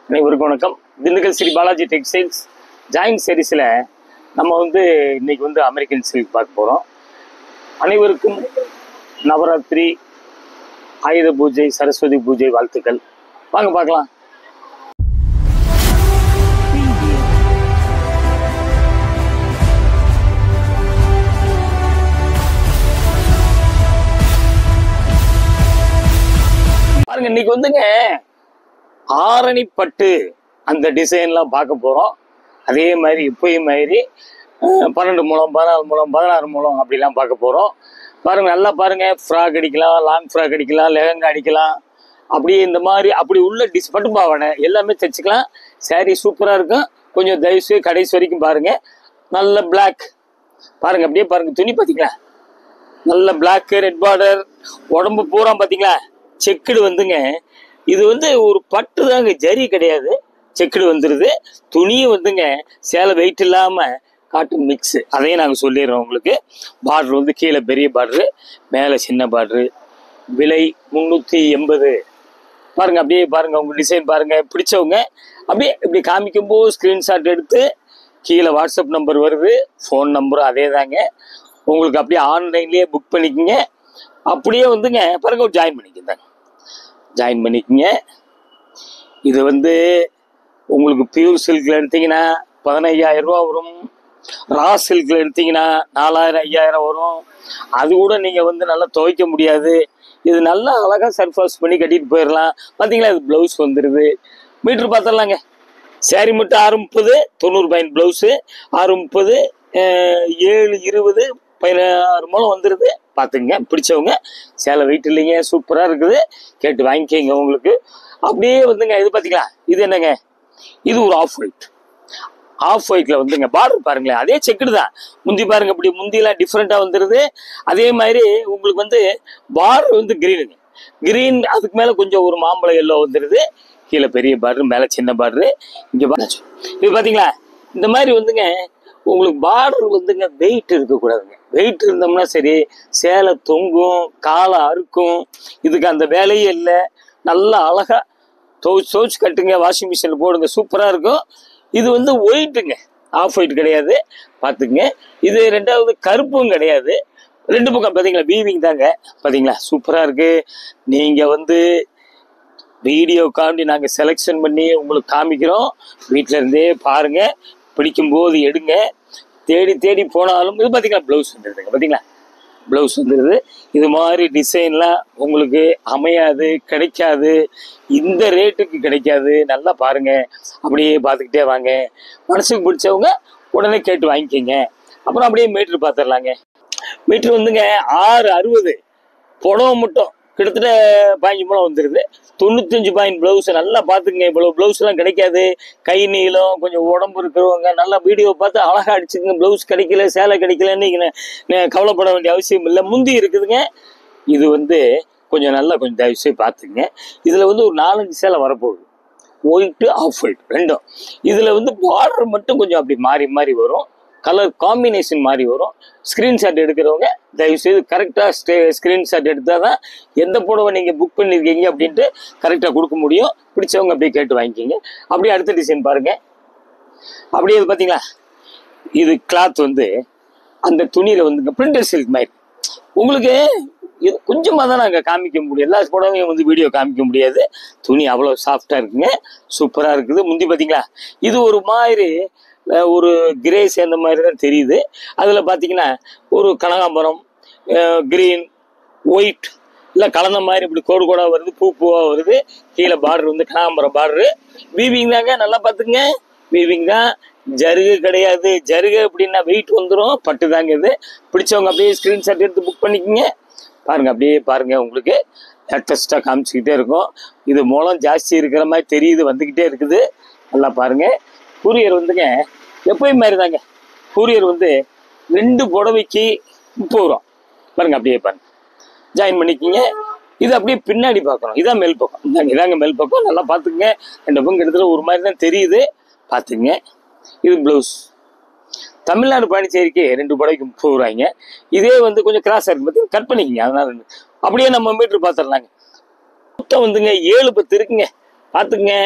அனைவருக்கும் வணக்கம். Dindigul Sri Balaji textiles joint சீரிஸில் நம்ம இன்னைக்கு அமெரிக்கன் சில்க் பார்க்க போகிறோம். அனைவருக்கும் நவராத்திரி, ஆயுத பூஜை, சரஸ்வதி பூஜை வாழ்த்துக்கள். வாங்க பார்க்கலாம். பாருங்க, இன்னைக்கு ஆரணி பட்டு அந்த டிசைன்லாம் பார்க்க போகிறோம். அதே மாதிரி இப்பயும் மாதிரி 12 முழம், 14 முழம், 16 முழம் அப்படிலாம் பார்க்க போகிறோம். பாருங்கள், நல்லா பாருங்கள். ஃப்ராக் அடிக்கலாம், லாங் ஃப்ராக் அடிக்கலாம், லெஹங்கா அடிக்கலாம். அப்படியே இந்த மாதிரி அப்படி உள்ள பட்டு பாவாடை எல்லாமே தைச்சிக்கலாம். சாரீ சூப்பராக இருக்கும். கொஞ்சம் தயவுசு கடைசி வரைக்கும் பாருங்கள். நல்ல பிளாக் பாருங்கள், அப்படியே பாருங்கள். துணி பார்த்தீங்களா, நல்ல பிளாக்கு, ரெட் பார்டர், உடம்பு பூரா பார்த்தீங்களா செக்குடு இது ஒரு பட்டு தாங்க, ஜரி கிடையாது. செக்குடு வந்துடுது. துணியும் சேலை வெயிட் இல்லாமல் காட்டன் மிக்ஸு. அதையும் நாங்கள் சொல்லிடுறோம் உங்களுக்கு. பார்டர் கீழே பெரிய பார்டரு, மேலே சின்ன பார்டரு. விலை 380. பாருங்கள், அப்படியே பாருங்கள். உங்கள் டிசைன் பாருங்கள். பிடிச்சவங்க அப்படியே இப்படி காமிக்கும்போது ஸ்க்ரீன்ஷாட் எடுத்து கீழே வாட்ஸ்அப் நம்பர் வருது, ஃபோன் நம்பரும் அதே தாங்க. உங்களுக்கு அப்படியே ஆன்லைன்லேயே புக் பண்ணிக்கோங்க. அப்படியே பாருங்கள், ஜாயின் பண்ணிக்கிங்க. ஜாயின் பண்ணிக்கோங்க. இது உங்களுக்கு பியூர் சில்கில் எடுத்தீங்கன்னா 15,000 ரூபா வரும். ரா சில்கில் எடுத்தீங்கன்னா 4,000 5,000 வரும். அது கூட நீங்கள் நல்லா துவைக்க முடியாது. இது நல்லா அழகாக சர்ஃபாஸ் பண்ணி கட்டிட்டு போயிடலாம். பார்த்தீங்களா, இது ப்ளவுஸ் வந்துடுது. மீட்ரு பார்த்துடலாங்க. சாரி மட்டும் 630, 90 பாயிண்ட் ப்ளவுஸு 630, 720, 16 மூலம் வந்துடுது. பார்த்துங்க. பிடிச்சவங்க. சேலை வெயிட் இல்லைங்க, சூப்பராக இருக்குது. கேட்டு வாங்கிக்கோங்க. உங்களுக்கு அப்படியே இது பார்த்தீங்களா, இது என்னங்க, இது ஒரு ஆஃப் ஒயிட். ஆஃப் ஒயிட்டில் பார்டர் பாருங்களேன், அதே செக்குடு தான். முந்தி பாருங்க, இப்படி முந்தியெல்லாம் டிஃப்ரெண்ட்டாக வந்துடுது. அதே மாதிரி உங்களுக்கு பார்டர் கிரீனுங்க. கிரீன் அதுக்கு மேலே கொஞ்சம் ஒரு மாம்பழம் எல்லோ வந்துடுது. கீழே பெரிய பார்டரு, மேலே சின்ன பார்டரு. இங்கே பாருங்க, இது பார்த்தீங்களா. இந்த மாதிரி உங்களுக்கு பார்டர் வெயிட் இருக்கக்கூடாதுங்க. வெயிட் இருந்தோம்னா சரி, சேலை தொங்கும், காலை அறுக்கும். இதுக்கு அந்த வேலையே இல்லை. நல்லா அழகாக துவைச்சு கட்டுங்க, வாஷிங் மிஷினில் போடுங்க, சூப்பராக இருக்கும். இது ஒயிட்டுங்க, ஆஃப் ஒயிட் கிடையாது. பார்த்துங்க. இது ரெண்டாவது கருப்பும் கிடையாது. ரெண்டு பக்கம் பார்த்தீங்களா வீவிங் தாங்க. பார்த்தீங்களா, சூப்பராக இருக்குது. நீங்கள் வீடியோ காண்டி நாங்கள் செலெக்ஷன் பண்ணி உங்களுக்கு காமிக்கிறோம். வீட்டில் இருந்தே பாருங்கள். பிடிக்கும்போது எடுங்க. தேடி தேடி போனாலும் இது பார்த்தீங்களா, ப்ளவுஸ் வந்துடுதுங்க. பார்த்தீங்களா, ப்ளவுஸ் வந்துடுது. இது மாதிரி டிசைன்லாம் உங்களுக்கு அமையாது, கிடைக்காது. இந்த ரேட்டுக்கு கிடைக்காது. நல்லா பாருங்கள். அப்படியே பார்த்துக்கிட்டே வாங்க. மனசுக்கு பிடிச்சவங்க உடனே கேட்டு வாங்கிக்கோங்க. அப்புறம் அப்படியே மீட்ரு பார்த்துடலாங்க. மீட்ரு 660. புடவை மட்டும் கிட்டத்தட்ட 15 மூலம் வந்துடுது. 95 பாயிண்ட் ப்ளவுஸ். நல்லா பார்த்துக்குங்க. இவ்வளோ ப்ளவுஸ்லாம் கிடைக்காது. கை நீளம், கொஞ்சம் உடம்பு இருக்கிறவங்க நல்லா வீடியோ பார்த்து அழகாக அடிச்சுக்குங்க. ப்ளவுஸ் கிடைக்கல, சேலை கிடைக்கலன்னு கவலைப்பட வேண்டிய அவசியம் இல்லை. முந்தி இருக்குதுங்க. இது கொஞ்சம் நல்லா கொஞ்சம் தயவுசெய்து பார்த்துக்குங்க. இதில் ஒரு 4-5 சேலை வரப்போகுது. ஒயிட்டு, ஆஃப் ஒயிட் ரெண்டும். இதில் பார்டர் மட்டும் கொஞ்சம் அப்படி மாறி மாறி வரும். கலர் காம்பினேஷன் மாதிரி வரும். ஸ்க்ரீன்ஷாட் எடுக்கிறவங்க தயவுசெய்து கரெக்டாக ஸ்க்ரீன்ஷாட் எடுத்தால் தான் எந்த புடவை நீங்கள் புக் பண்ணியிருக்கீங்க அப்படின்ட்டு கரெக்டாக கொடுக்க முடியும். பிடிச்சவங்க அப்படியே கேட்டு வாங்கிக்கிங்க. அப்படியே அடுத்த டிசைன் பாருங்கள். அப்படியே இது பார்த்தீங்களா, இது கிளாத் அந்த துணியில் பிரிண்டட் சில்க் மாதிரி. உங்களுக்கு இது கொஞ்சமாக தான் நாங்கள் காமிக்க முடியும். எல்லா புடவையும் வீடியோ காமிக்க முடியாது. துணி அவ்வளோ சாஃப்டாக இருக்குங்க, சூப்பராக இருக்குது. முந்தி பார்த்தீங்களா, இது ஒரு மாதிரி ஒரு கிரே சேர்ந்த மாதிரி தான் தெரியுது. அதில் பார்த்தீங்கன்னா ஒரு கனகாம்பரம், கிரீன், ஒயிட் இல்லை கலந்த மாதிரி இப்படி கோடு கோடாக வருது, பூ பூவாக வருது. கீழே பார்டர் கனகாம்பரம் பார்டரு. வீவிங் தாங்க. நல்லா பார்த்துங்க. வீவிங் தான், ஜருகு கிடையாது. ஜருகு அப்படின்னா வெயிட் வந்துடும். பட்டு தாங்க இது. பிடிச்சவங்க அப்படியே ஸ்க்ரீன்ஷாட் எடுத்து புக் பண்ணிக்கோங்க. பாருங்கள், அப்படியே பாருங்கள். உங்களுக்கு லேட்டஸ்ட்டாக காமிச்சிக்கிட்டே இருக்கும். இது மூலம் ஜாஸ்தி இருக்கிற மாதிரி தெரியுது, வந்துக்கிட்டே இருக்குது. நல்லா பாருங்கள். கூரியர் எப்பயும் மாதிரி தாங்க. கூரியர் 2 புடவைக்கு 30 ரூபா. பாருங்கள், அப்படியே பாருங்கள். ஜாயின் பண்ணிக்கிங்க. இது அப்படியே பின்னாடி பார்க்கணும். இதான் மேல் பக்கம். இதாங்க மேல் பக்கம். நல்லா பார்த்துக்குங்க. 2 பக்கம் கிட்டத்தட்ட ஒரு மாதிரி தான் தெரியுது. பார்த்துங்க. இது ப்ளவுஸ். தமிழ்நாடு பாண்டிச்சேரிக்கு 2 புடவைக்கு 30 ரூபாய்ங்க. இதே கொஞ்சம் கிராஸாக இருக்குது, பார்த்தீங்கன்னா கட் பண்ணிக்கிங்க. அதனால அப்படியே நம்ம மீட்ரு பார்த்துடலாங்க. மொத்தம் 7 10 இருக்குங்க. பார்த்துக்குங்க.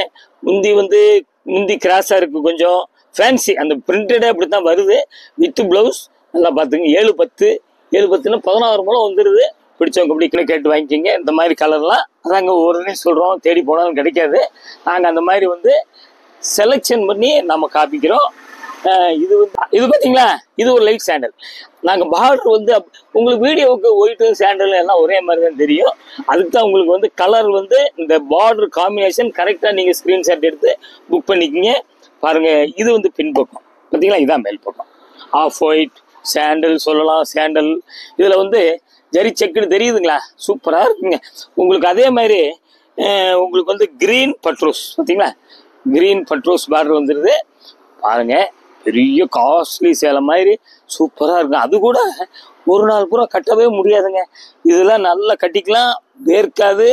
முந்தி கிராஸாக இருக்குது, கொஞ்சம் ஃபேன்சி. அந்த பிரிண்டடே அப்படி தான் வருது வித் ப்ளவுஸ். நல்லா பார்த்துங்க. 7-10 7-10ன்னு 16 மூலம் வந்துடுது. பிடிச்சவங்க இப்படி கேட்டு வாங்கிக்கிங்க. இந்த மாதிரி கலர்லாம் அதாங்க ஒவ்வொரு சொல்கிறோம், தேடி போனாலும் கிடைக்காது. நாங்கள் அந்த மாதிரி செலெக்ஷன் பண்ணி நம்ம காப்பிக்கிறோம். இது பார்த்தீங்களா, இது ஒரு லைட் சாண்டல். நாங்கள் பார்டர் உங்களுக்கு வீடியோவுக்கு ஒயிட்டு சாண்டல் எல்லாம் ஒரே மாதிரி தான் தெரியும். அதுக்கு தான் உங்களுக்கு கலர் இந்த பார்டர் காம்பினேஷன் கரெக்டாக நீங்கள் ஸ்க்ரீன்ஷாட் எடுத்து புக் பண்ணிக்கிங்க. பாருங்கள், இது பின்பக்கம் பார்த்தீங்களா, இதான் மேல் பக்கம். ஆஃப் ஒயிட் சாண்டல் சொல்லலாம். சாண்டல் இதில் ஜரி செக்குன்னு தெரியுதுங்களா, சூப்பராக இருக்குங்க. உங்களுக்கு அதே மாதிரி உங்களுக்கு கிரீன் பட்ரோஸ் பார்த்தீங்களா, கிரீன் பட்ரோஸ் பார்டர் வந்துடுது. பாருங்க, பெரிய காஸ்ட்லி சேலை மாதிரி சூப்பராக இருக்கும். அது கூட ஒரு நாள் பூரா கட்டவே முடியாதுங்க. இதெல்லாம் நல்லா கட்டிக்கலாம், வேர்க்காது.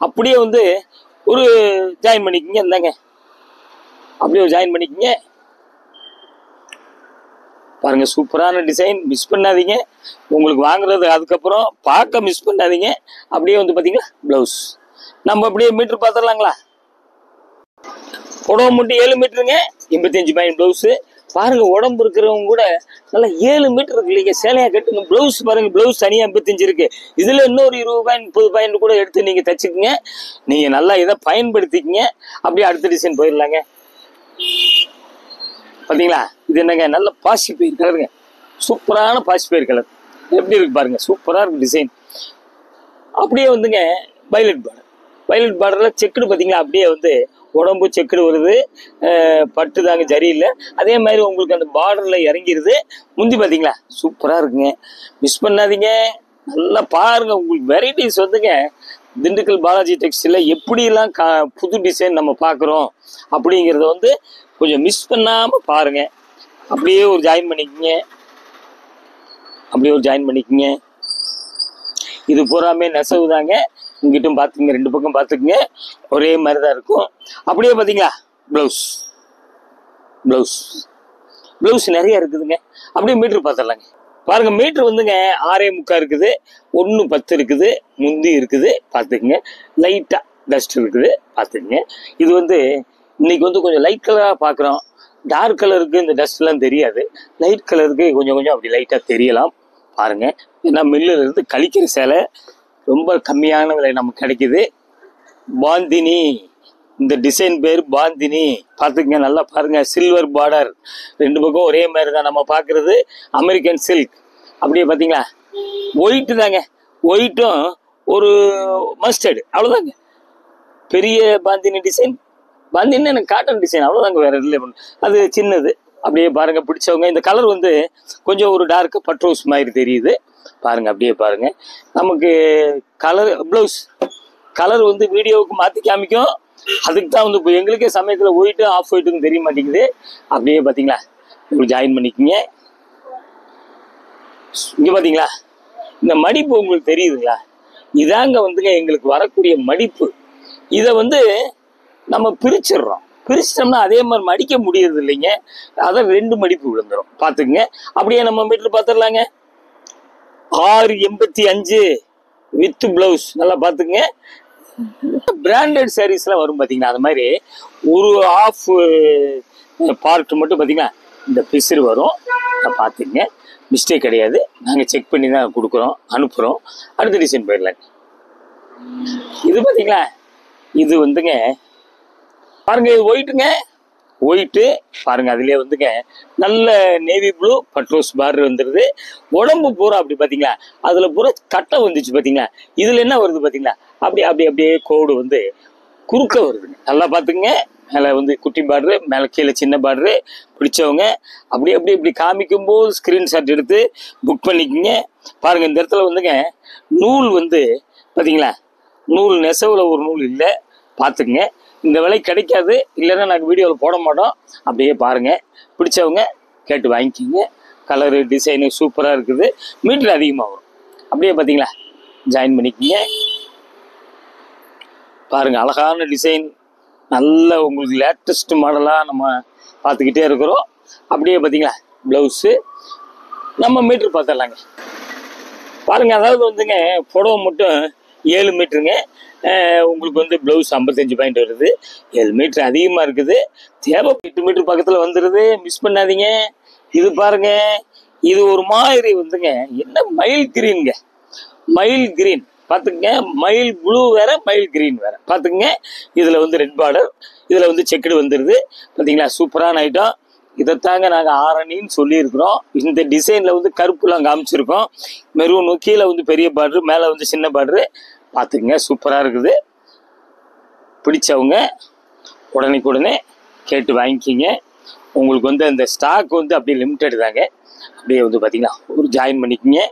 அப்படியே ஒரு ஜாயின் பண்ணிக்கிங்க. இந்தாங்க, அப்படியே ஜாயின் பண்ணிக்கிங்க. பாருங்க, சூப்பரான டிசைன். மிஸ் பண்ணாதீங்க. உங்களுக்கு வாங்குறது அதுக்கப்புறம் பார்க்க மிஸ் பண்ணாதீங்க. அப்படியே பார்த்தீங்களா ப்ளவுஸ். நம்ம அப்படியே மீட்ரு பார்த்துடலாங்களா. உடம்பு மட்டும் 7 மீட்டருங்க, 85 பாயிண்ட் ப்ளவுஸு. பாருங்க, உடம்பு இருக்கிறவங்க கூட நல்லா 7 மீட்டர் இருக்கு இல்லைங்க, சேலையா கட்டுங்க. ப்ளவுஸ் பாருங்க, ப்ளவுஸ் தனியாக 55 இருக்கு. இதுல இன்னொரு 20 பாயிண்ட் 30 பாயிண்ட் கூட எடுத்து நீங்க தச்சுக்குங்க. நீங்க நல்லா இதை பயன்படுத்திக்கிங்க. அப்படியே அடுத்த டிசைன் போயிடலாங்க. பார்த்தீங்களா, இது என்னங்க, நல்ல பாசி பயிர் கலருங்க. சூப்பரான பாசி பயிர் கலர் எப்படி இருக்கு பாருங்க, சூப்பராக இருக்கு டிசைன். அப்படியே வயலட் பார்டர். வயலட் பார்டரில் செக்குடு பார்த்தீங்களா, அப்படியே உடம்பு செக்குடு வருது. பட்டு தாங்க, ஜரி இல்லை. அதே மாதிரி உங்களுக்கு அந்த பார்டரில் இறங்கிடுது. முந்தி பார்த்தீங்களா, சூப்பராக இருக்குங்க. மிஸ் பண்ணாதீங்க. நல்லா பாருங்க. உங்களுக்கு வெரைட்டிஸ் திண்டுக்கல் பாலாஜி டெக்ஸ்டைலில் எப்படிலாம் புது டிசைன் நம்ம பார்க்குறோம் அப்படிங்கிறத கொஞ்சம் மிஸ் பண்ணாமல் பாருங்க. அப்படியே ஒரு ஜாயின் பண்ணிக்கங்க. அப்படியே ஒரு ஜாயின் பண்ணிக்கங்க. இது பூராமே நெசவு தாங்க. இங்கிட்டும் பார்த்துங்க, 2 பக்கம் பார்த்துக்குங்க, ஒரே மாதிரி தான் இருக்கும். அப்படியே பார்த்தீங்களா ப்ளவுஸ். ப்ளவுஸ் ப்ளவுஸ் நிறைய இருக்குதுங்க. அப்படியே மீட்ரு பார்த்துடலாங்க. பாருங்க, மீட்ரு 6.25 இருக்குது, 1.10 இருக்குது, முந்தி இருக்குது. பார்த்துக்குங்க. லைட்டாக டஸ்ட் இருக்குது, பார்த்துக்குங்க. இது இன்னைக்கு கொஞ்சம் லைட் கலராக பார்க்குறோம். டார்க் கலருக்கு இந்த டஸ்ட்லாம் தெரியாது. லைட் கலருக்கு கொஞ்சம் கொஞ்சம் அப்படி லைட்டாக தெரியலாம். பாருங்க, ஏன்னா மில்லில் இருந்து கழிக்கிற சேலை ரொம்ப கம்மியான விலை நமக்கு கிடைக்குது. பாந்தினி, இந்த டிசைன் பேர் பாந்தினி. பார்த்துக்குங்க, நல்லா பாருங்க. சில்வர் பார்டர், 2 பக்கம் ஒரே மாதிரி தான் நம்ம பார்க்குறது. American silk. அப்படியே பார்த்தீங்களா, ஒயிட்டு தாங்க. ஒயிட்டும் ஒரு மஸ்டர்டு, அவ்வளோதாங்க. பெரிய பாந்தினி டிசைன். பாந்தின்னு எனக்கு காட்டன் டிசைன், அவ்வளோதாங்க, வேற இல்லை. அது சின்னது. அப்படியே பாருங்க, பிடிச்சவங்க. இந்த கலர் கொஞ்சம் ஒரு டார்க்கு பட்ரோஸ் மாதிரி தெரியுது. பாருங்க, அப்படியே பாருங்க. நமக்கு கலர் ப்ளவுஸ் கலர் வீடியோவுக்கு மாற்றி காமிக்கும். அதுக்கு தான் இப்போ எங்களுக்கே சமயத்தில் ஒயிட்டு ஆஃப் ஒயிட்டுன்னு தெரிய மாட்டேங்குது. அப்படியே பார்த்தீங்களா, உங்களுக்கு ஜாயின் பண்ணிக்கிங்க. இங்கே பார்த்தீங்களா, இந்த மடிப்பு உங்களுக்கு தெரியுதுங்களா, இதாங்க எங்களுக்கு வரக்கூடிய மடிப்பு. இதை நம்ம பிரிச்சிடுறோம். பிரிச்சிட்டோம்னா அதே மாதிரி மடிக்க முடியறது இல்லைங்க. அதை 2 மடிப்பு விழுந்துடும். பார்த்துக்குங்க. அப்படியே நம்ம மீட்டர் பார்த்துடலாங்க. 6.85 with blouse. நல்லா பார்த்துக்குங்க. பிராண்டட் சாரீஸ்லாம் வரும் பார்த்தீங்கன்னா, அது மாதிரி ஒரு ஆஃப் பார்ட் மட்டும் பார்த்தீங்கன்னா இந்த பிசிறு வரும். பார்த்துக்குங்க, மிஸ்டேக் கிடையாது. நாங்கள் செக் பண்ணி தான் கொடுக்குறோம், அனுப்புகிறோம். அடுத்த டிசைன் போயிடலாங்க. இது பார்த்தீங்களா, இது பாருங்க, இது ஒயிட்டுங்க. ஒயிட்டு பாருங்க, அதுலேயே நல்ல நேவி ப்ளூ பட்ரோஸ் பார்டர் வந்துடுது. உடம்பு பூரா அப்படி பார்த்தீங்களா, அதில் பூரா கட்டை வந்துச்சு பார்த்தீங்களா. இதில் என்ன வருது பார்த்தீங்களா, அப்படியே கோடு குறுக்க வருதுங்க. நல்லா பார்த்துங்க. மேலே குட்டி பார்டரு, மேலே கீழே சின்ன பார்டரு. பிடிச்சவங்க இப்படி காமிக்கும்போது ஸ்க்ரீன்ஷாட் எடுத்து புக் பண்ணிக்கோங்க. பாருங்கள், இந்த இடத்துல நூல் பார்த்தீங்களா, நூல் நெசவில் ஒரு நூல் இல்லை. பார்த்துக்குங்க. இந்த விலை கிடைக்காது, இல்லைன்னா நாங்கள் வீடியோவில் போட மாட்டோம். அப்படியே பாருங்கள், பிடிச்சவங்க கேட்டு வாங்கிக்கிங்க. கலரு டிசைனு சூப்பராக இருக்குது. மீட்ரு அதிகமாக வரும். அப்படியே பார்த்தீங்களா, ஜாயின் பண்ணிக்கிங்க. பாருங்கள், அழகான டிசைன். நல்ல உங்களுக்கு லேட்டஸ்ட் மாடலாக நம்ம பார்த்துக்கிட்டே இருக்கிறோம். அப்படியே பார்த்தீங்களா, ப்ளவுஸு. நம்ம மீட்ரு பார்த்துடலாங்க. பாருங்கள், அதாவது புடவை மட்டும் 7 மீட்டருங்க. உங்களுக்கு வந்து ப்ளவுஸ் 55 பாயிண்ட் வருது. 7 மீட்டர் அதிகமாக இருக்குது. தேவை 8 மீட்டர் பக்கத்தில் வந்துடுது. மிஸ் பண்ணாதீங்க. இது பாருங்க, இது ஒரு மாதிரி வந்துங்க, என்ன மயில் கிரீனுங்க, மயில் கிரீன் பார்த்துக்குங்க. மயில் ப்ளூ வேற, மயில் கிரீன் வேற பார்த்துக்குங்க. இதில் வந்து ரெட் பார்டர், இதில் வந்து செக்குடு வந்துடுது. பார்த்தீங்களா, சூப்பரான ஐட்டம். இதைத்தாங்க நாங்கள் ஆரணின்னு சொல்லியிருக்கிறோம். இந்த டிசைனில் வந்து கருப்புலாம் காமிச்சிருக்கோம். மெரூன் கீழே வந்து பெரிய பார்டரு, மேலே வந்து சின்ன பார்டரு பார்த்துக்குங்க. சூப்பராக இருக்குது. பிடிச்சவங்க உடனே கேட்டு வாங்கிக்கிங்க. உங்களுக்கு வந்து அந்த ஸ்டாக் வந்து அப்படியே லிமிட்டட் தாங்க. அப்படியே வந்து பார்த்தீங்கன்னா ஒரு ஜாயின் பண்ணிக்கிங்க.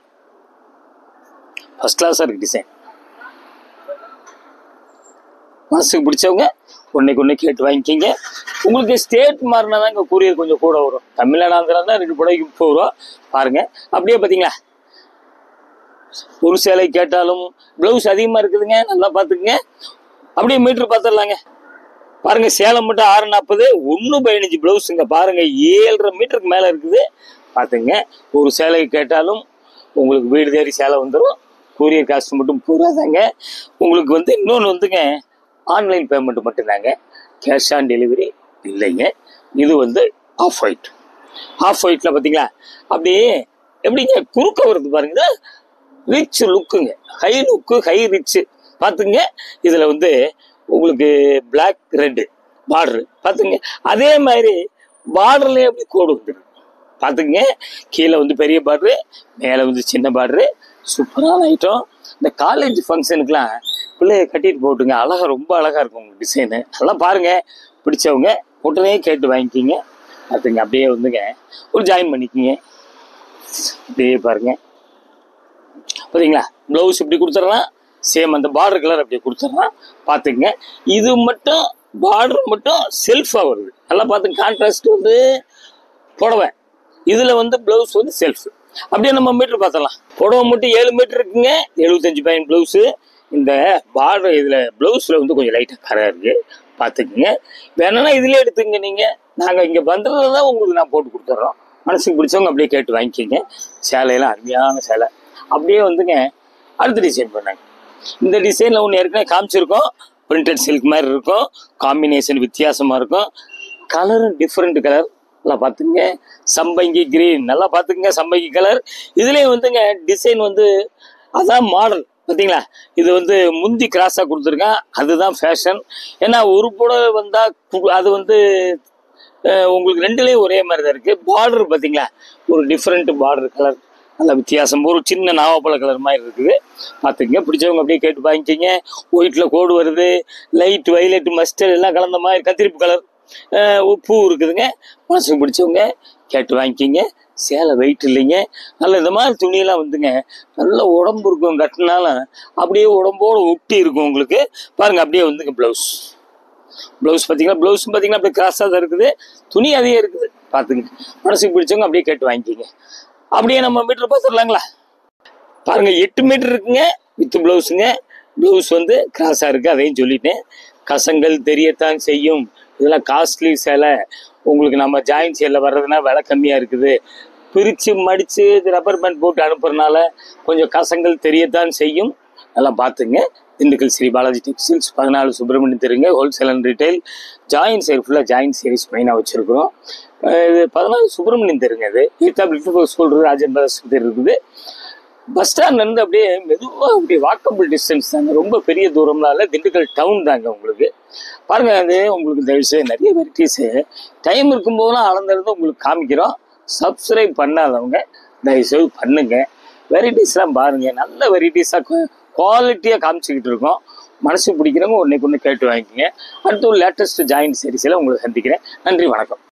ஃபர்ஸ்ட் கிளாஸாக இருக்குது டிசைன். மனசுக்கு பிடிச்சவங்க ஒன்றைக்கு கேட்டு வாங்கிக்கிங்க. உங்களுக்கு ஸ்டேட் மாறினா தான் இங்கே கூரியர் கொஞ்சம் கூட வரும். தமிழ்நாடு ஆந்திரா தான் 2 புடவைக்கு 30 ரூபா பாருங்கள். அப்படியே பார்த்தீங்களா, ஒரு சேலை கேட்டாலும் ப்ளவுஸ் அதிகமாக இருக்குதுங்க. நல்லா பார்த்துக்குங்க. அப்படியே மீட்ரு பார்த்துடலாங்க. பாருங்க, சேலம் மட்டும் 640, 1/15 ப்ளவுஸுங்க. பாருங்க, 7.5 மீட்டருக்கு மேலே இருக்குது. பார்த்துங்க. ஒரு சேலை கேட்டாலும் உங்களுக்கு வீடு தேடி சேலை வந்துடும். கூரியர் காஸ்ட் மட்டும் போகாதாங்க. உங்களுக்கு வந்து இன்னொன்று வந்துங்க, ஆன்லைன் பேமெண்ட் மட்டும்தாங்க, கேஷ் ஆன் டெலிவரி இல்லைங்க. இது வந்து ஆஃப் ஒயிட். ஆஃப் ஒயிட்டில் பார்த்தீங்களா, அப்படியே எப்படிங்க குறுக்க வருது பாருங்க. ரிச் லுக்குங்க, ஹை லுக்கு, ஹை ரிச்சு பார்த்துங்க. இதில் வந்து உங்களுக்கு பிளாக் ரெட்டு பார்டரு பார்த்துங்க. அதே மாதிரி பார்டர்லேயே அப்படி கோடு வந்துடுது பார்த்துங்க. கீழே வந்து பெரிய பார்டரு, மேலே வந்து சின்ன பார்டரு. சூப்பரான ஐட்டம். இந்த காலேஜ் ஃபங்க்ஷனுக்குலாம் பிள்ளைய கட்டிட்டு போட்டுங்க, அழகாக, ரொம்ப அழகாக இருக்கும் உங்கள் டிசைனு. நல்லா பாருங்கள். பிடிச்சவங்க உடனே கேட்டு வாங்கிக்கிங்க. பார்த்துங்க. அப்படியே வந்துங்க ஒரு ஜாயின் பண்ணிக்கிங்க. அப்படியே பாருங்கள். பார்த்தீங்களா, ப்ளவுஸ் இப்படி கொடுத்துட்றான். சேம் அந்த பார்டர் கலர் அப்படியே கொடுத்துட்றான். பார்த்துங்க. இது மட்டும் பார்டர் மட்டும் செல்ஃபாக வருது. நல்லா பார்த்துங்க. கான்ட்ராஸ்ட் வந்து புடவை, இதில் வந்து ப்ளவுஸ் வந்து செல்ஃப். அப்படியே நம்ம மீட்டர் பார்த்துடலாம். புடவை மட்டும் 7 மீட்டர் இருக்குங்க. 75 பாயிண்ட் ப்ளவுஸு. இந்த பார்டர் இதில் ப்ளவுஸில் வந்து கொஞ்சம் லைட்டாக கரை இருக்குது. பார்த்துக்குங்க. வேணும்னா இதிலே எடுத்துங்க. நீங்கள் நாங்கள் இங்கே பண்ணுறது தான் உங்களுக்கு நான் போட்டு கொடுத்துட்றோம். மனசுக்கு பிடிச்சவங்க அப்படியே கேட்டு வாங்கிக்கிங்க. சேலையெல்லாம் அருமையான சேலை. அப்படியே வந்துங்க அடுத்த டிசைன் பண்ணாங்க. இந்த டிசைனில் ஒன்று ஏற்கனவே காமிச்சிருக்கோம். பிரிண்டட் சில்க் மாதிரி இருக்கும். காம்பினேஷன் வித்தியாசமாக இருக்கும். கலரும் டிஃப்ரெண்ட் கலர். நல்லா பார்த்துங்க. சம்பங்கி கிரீன். நல்லா பார்த்துக்குங்க. சம்பங்கி கலர். இதுலேயே வந்துங்க டிசைன் வந்து அதான் மாடல். பார்த்தீங்களா, இது வந்து முந்தி கிராஸாக கொடுத்துருக்கேன். அதுதான் ஃபேஷன். ஏன்னா ஒரு புடவை வந்தால் அது வந்து உங்களுக்கு ரெண்டுலேயும் ஒரே மாதிரி தான் இருக்குது. பார்டர் பார்த்தீங்களா, ஒரு டிஃப்ரெண்ட் பார்டர் கலர், நல்ல வித்தியாசம். ஒரு சின்ன நாவப்பழ கலர் மாதிரி இருக்குது. பார்த்துங்க. பிடிச்சவங்க அப்படியே கேட்டு வாங்கிக்கிங்க. ஒயிட்டில் கோடு வருது. லைட் வைலட் மஸ்டர்ட் எல்லாம் கலந்த மாதிரி கத்திரிப்பு கலர் பூ இருக்குதுங்க. மனசுக்கு பிடிச்சவங்க கேட்டு வாங்கிக்கிங்க. சேலை வெயிட் இல்லைங்க. நல்ல இந்த மாதிரி துணியெல்லாம் வந்துங்க நல்ல உடம்பு இருக்கும். கட்டினாலும் அப்படியே உடம்போடு ஒட்டி இருக்கும் உங்களுக்கு. பாருங்கள். அப்படியே வந்துங்க ப்ளவுஸ் பார்த்தீங்கன்னா, ப்ளவுஸும் பார்த்தீங்கன்னா அப்படியே கிராஸாக தான் இருக்குது. துணி அதிகம் இருக்குது. பார்த்துங்க. மனசுக்கு பிடிச்சவங்க அப்படியே கேட்டு வாங்கிக்கிங்க. அப்படியே நம்ம மீட்டர் பார்த்துடலாங்களா. பாருங்கள், 8 மீட்டர் இருக்குங்க வித் ப்ளவுஸுங்க. ப்ளவுஸ் வந்து கிராஸாக இருக்குது. அதையும் சொல்லிட்டேன். கசங்கள் தெரியத்தான் செய்யும். இதெல்லாம் காஸ்ட்லி சேலை. உங்களுக்கு நம்ம ஜாயின் சேலில் வர்றதுனா விலை கம்மியாக இருக்குது. பிரித்து மடித்து ரப்பர் பேண்ட் போட்டு அனுப்புறதுனால கொஞ்சம் கசங்கள் தெரியத்தான் செய்யும். நல்லா பார்த்துங்க. திண்டுக்கல் ஸ்ரீ பாலாஜி டெக்ஸ்டைல்ஸ் 14 சுப்பிரமணியம் தெருங்க. Wholesale and retail. ஜாயின் சேல் ஃபுல்லாக ஜாயின் சீரிஸ் மெயினாக வச்சுருக்குறோம். இது 14 சுப்பிரமணியம் தெருங்க. இது ஈத்தாபிள் ஸ்கூல் ராஜேந்திர தெரு இருக்குது. பஸ் ஸ்டாண்ட்லேருந்து அப்படியே மெதுவாக அப்படியே வாக்கபிள் டிஸ்டன்ஸ் தாங்க. ரொம்ப பெரிய தூரம்லாம் இல்லை. திண்டுக்கல் டவுன் தாங்க உங்களுக்கு. பாருங்கள். அது உங்களுக்கு இந்த விஷயம் நிறைய வெரைட்டிஸு டைம் இருக்கும்போதெல்லாம் அளந்திருந்து உங்களுக்கு காமிக்கிறோம். சப்ஸ்கிரைப் பண்ணாதவங்க தயவுசெய்து பண்ணுங்க. வெரைட்டிஸ்லாம் பாருங்கள். நல்ல வெரைட்டிஸாக குவாலிட்டியாக காமிச்சிக்கிட்டு இருக்கோம். மனசு பிடிக்கிறவங்க ஒன்றைக்கு ஒன்று கேட்டு வாங்கிக்கோங்க. அடுத்து ஒரு லேட்டஸ்ட் ஜாயின் சீரிஸில் உங்களை சந்திக்கிறேன். நன்றி, வணக்கம்.